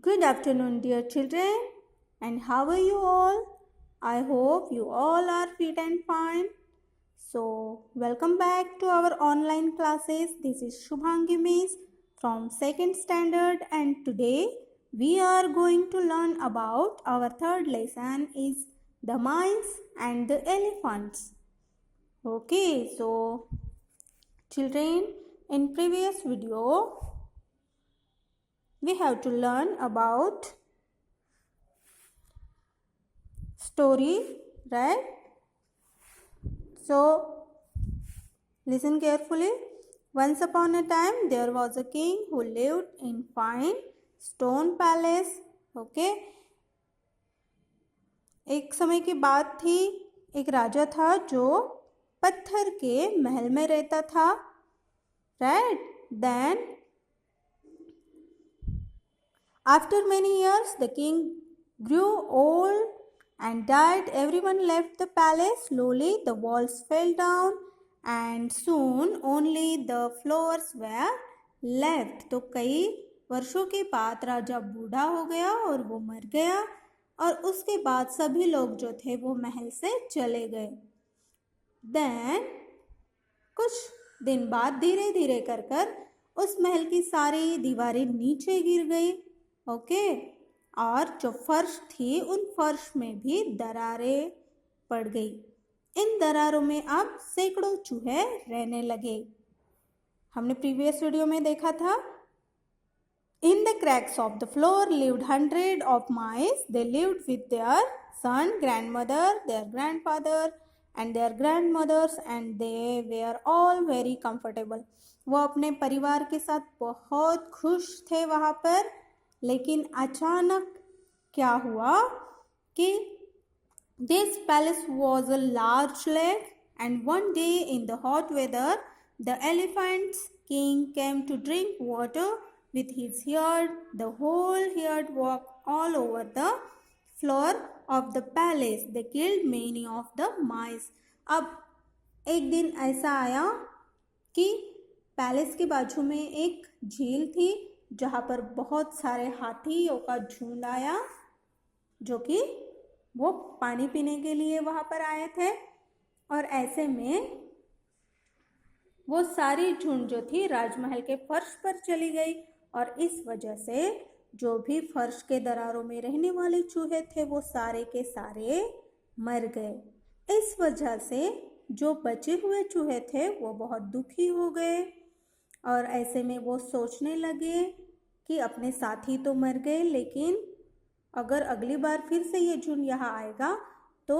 Good afternoon, dear children, and how are you all? I hope you all are fit and fine. So, welcome back to our online classes. This is Shubhangi Miss from 2nd standard, and today we are going to learn about our third lesson is the mice and the elephants. Okay, so children, in previous video we have to learn about story, right? So listen carefully. Once upon a time there was a king who lived in fine stone palace. Okay, एक समय की बात थी, एक राजा था जो पत्थर के महल में रहता था, right? Then after many years the king grew old and died. Everyone left the palace. Slowly the walls fell down and soon only the floors were left. तो कई वर्षों के बाद राजा बूढ़ा हो गया और वो मर गया और उसके बाद सभी लोग जो थे वो महल से चले गए. Then कुछ दिन बाद धीरे धीरे कर उस महल की सारी दीवारें नीचे गिर गई. ओके, और जो फर्श थी उन फर्श में भी दरारें पड़ गई. इन दरारों में अब सैकड़ों चूहे रहने लगे. हमने प्रीवियस वीडियो में देखा था. In the cracks of the floor lived hundreds of mice. They lived with their son, grandmother, their grandfather and their grandmothers and they were all very comfortable. वो अपने परिवार के साथ बहुत खुश थे वहाँ पर. लेकिन अचानक क्या हुआ कि this palace was a large lake and one day in the hot weather the elephants king came to drink water with his herd. The whole herd walked all over the floor of the palace. They killed many of the mice. अब एक दिन ऐसा आया कि palace के बाजू में एक झील थी जहाँ पर बहुत सारे हाथियों का झुंड आया जो कि वो पानी पीने के लिए वहाँ पर आए थे. और ऐसे में वो सारी झुंड जो थी राजमहल के फर्श पर चली गई और इस वजह से जो भी फर्श के दरारों में रहने वाले चूहे थे वो सारे के सारे मर गए. इस वजह से जो बचे हुए चूहे थे वो बहुत दुखी हो गए और ऐसे में वो सोचने लगे कि अपने साथी तो मर गए लेकिन अगर अगली बार फिर से ये झुंड यहाँ आएगा तो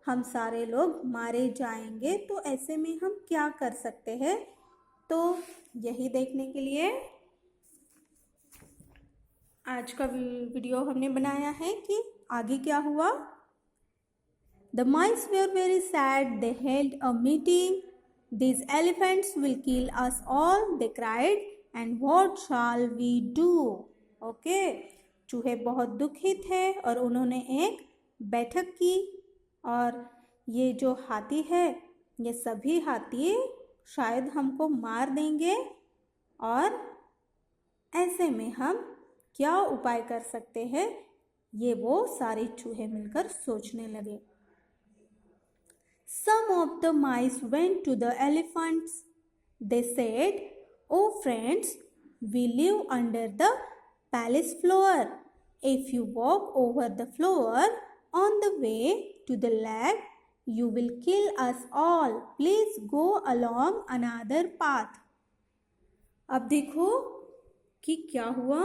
हम सारे लोग मारे जाएंगे. तो ऐसे में हम क्या कर सकते हैं? तो यही देखने के लिए आज का वीडियो हमने बनाया है कि आगे क्या हुआ. The mice were very sad. They held a meeting. These elephants will kill us all, they cried. And what shall we do? Okay. चूहे बहुत दुखी थे और उन्होंने एक बैठक की और ये जो हाथी है ये सभी हाथी शायद हमको मार देंगे और ऐसे में हम क्या उपाय कर सकते हैं ये वो सारे चूहे मिलकर सोचने लगे. Some of the mice went to the elephants. They said, "Oh friends, we live under the palace floor. If you walk over the floor on the way to the lake, you will kill us all. Please go along another path." अब देखो कि क्या हुआ.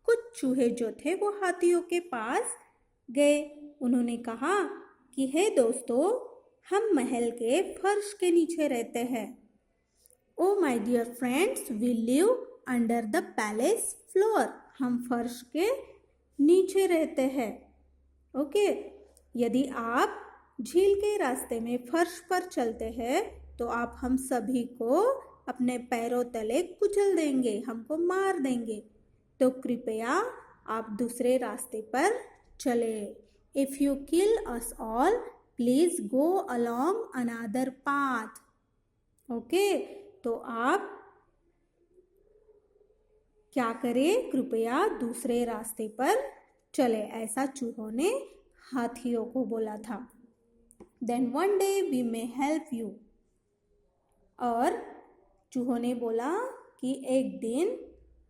कुछ चूहे जो थे वो हाथियों के पास गए. उन्होंने कहा कि हे दोस्तों, हम महल के फर्श के नीचे रहते हैं. O my dear friends, we live under the palace floor. हम फर्श के नीचे रहते हैं. ओके, यदि आप झील के रास्ते में फर्श पर चलते हैं तो आप हम सभी को अपने पैरों तले कुचल देंगे, हमको मार देंगे. तो कृपया आप दूसरे रास्ते पर चले. If you kill us all please go along another path. Okay, तो आप क्या करे, कृपया दूसरे रास्ते पर चले, ऐसा चूहों ने हाथियों को बोला था। Then one day we may help you, और चूहों ने बोला कि एक दिन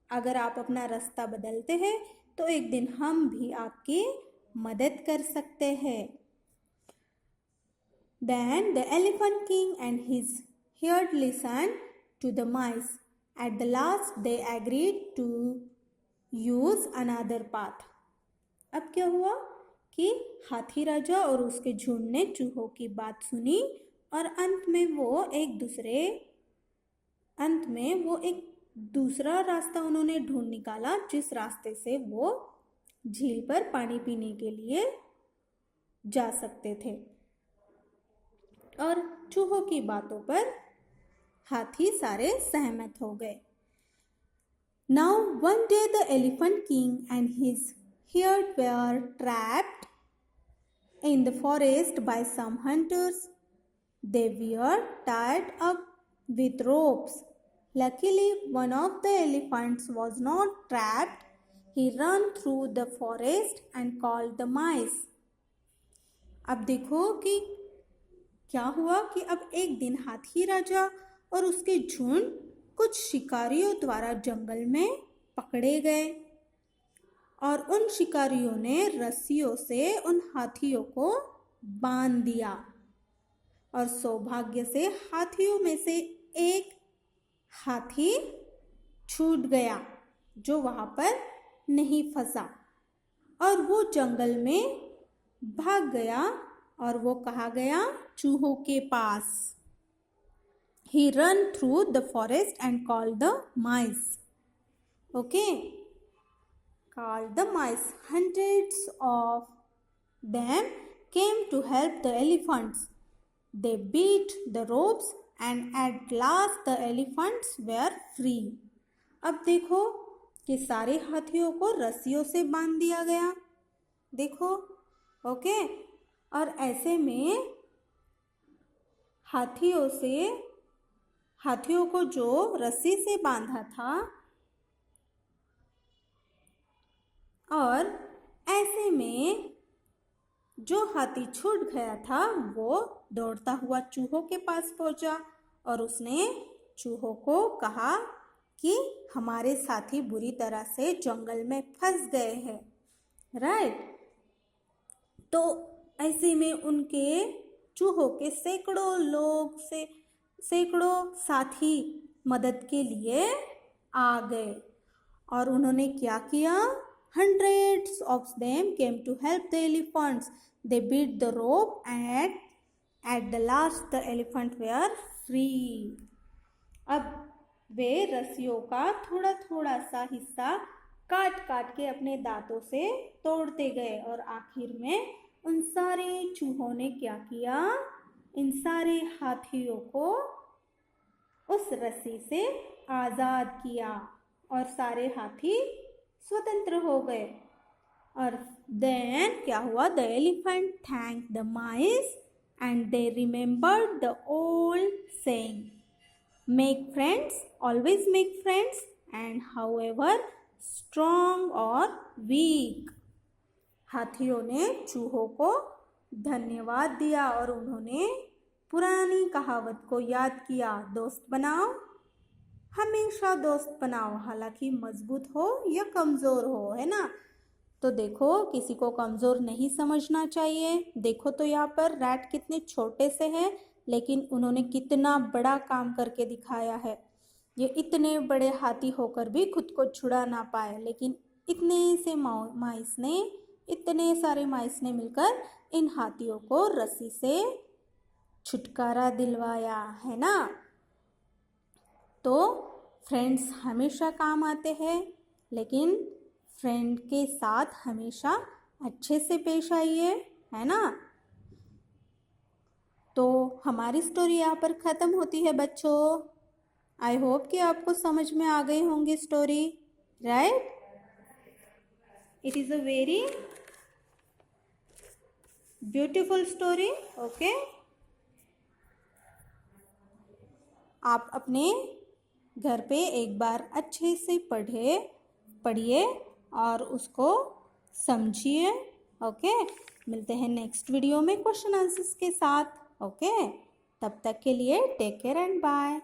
अगर आप अपना रास्ता बदलते हैं तो एक दिन हम भी आपकी मदद कर सकते हैं। Then the Elephant King and his herd listened to the mice. At the last they agreed to use another path. अब क्या हुआ कि हाथी राजा और उसके झुंड ने चूहों की बात सुनी और अंत में वो एक दूसरा रास्ता उन्होंने ढूंढ निकाला, जिस रास्ते से वो झील पर पानी पीने के लिए जा सकते थे। और चूहों की बातों पर हाथी सारे सहमत हो गए। Now one day the Elephant King and his herd were trapped in the forest by some hunters. They were tied up with ropes. Luckily, one of the elephants was not trapped. He ran through the forest and called the mice. अब देखो कि क्या हुआ कि अब एक दिन हाथी राजा और उसके झुंड कुछ शिकारियों द्वारा जंगल में पकड़े गए और उन शिकारियों ने रस्सियों से उन हाथियों को बांध दिया और सौभाग्य से हाथियों में से एक हाथी छूट गया जो वहां पर नहीं फंसा और वो जंगल में भाग गया और वो कहाँ गया, चूहों के पास। He ran through the forest and called the mice. Okay, called the mice. Hundreds of them came to help the elephants. They beat the ropes and at last the elephants were free. अब देखो कि सारे हाथियों को रस्सियों से बांध दिया गया, देखो। ओके, और ऐसे में हाथियों को जो रस्सी से बांधा था और ऐसे में जो हाथी छूट गया था वो दौड़ता हुआ चूहों के पास पहुंचा और उसने चूहों को कहा कि हमारे साथी बुरी तरह से जंगल में फंस गए हैं, राइट। तो ऐसे में उनके चूहों के सैकड़ों साथी मदद के लिए आ गए और उन्होंने क्या किया, hundreds of them came to help the elephants. They beat the rope and at the last the elephant were free. अब वे रस्सियों का थोड़ा थोड़ा सा हिस्सा काट के अपने दांतों से तोड़ते गए और आखिर में उन सारे चूहों ने क्या किया, इन सारे हाथियों को उस रस्सी से आज़ाद किया और सारे हाथी स्वतंत्र हो गए। और देन क्या हुआ, the elephant thank the mice and they remembered the old saying, make friends, always make friends and however strong और वीक। हाथियों ने चूहों को धन्यवाद दिया और उन्होंने पुरानी कहावत को याद किया, दोस्त बनाओ, हमेशा दोस्त बनाओ, हालांकि मजबूत हो या कमज़ोर हो, है ना। तो देखो किसी को कमज़ोर नहीं समझना चाहिए। देखो तो यहाँ पर रैट कितने छोटे से हैं लेकिन उन्होंने कितना बड़ा काम करके दिखाया है। ये इतने बड़े हाथी होकर भी खुद को छुड़ा ना पाए, लेकिन इतने सारे माइस ने मिलकर इन हाथियों को रस्सी से छुटकारा दिलवाया, है ना। तो फ्रेंड्स हमेशा काम आते हैं, लेकिन फ्रेंड के साथ हमेशा अच्छे से पेश आइए, है ना। तो हमारी स्टोरी यहाँ पर ख़त्म होती है बच्चों। आई होप कि आपको समझ में आ गई होंगी story, right. It is a very beautiful story, okay. आप अपने घर पे एक बार अच्छे से पढ़े पढ़िए और उसको समझिए। ओके, मिलते हैं नेक्स्ट वीडियो में क्वेश्चन आंसर्स के साथ। ओके, तब तक के लिए टेक केयर एंड बाय।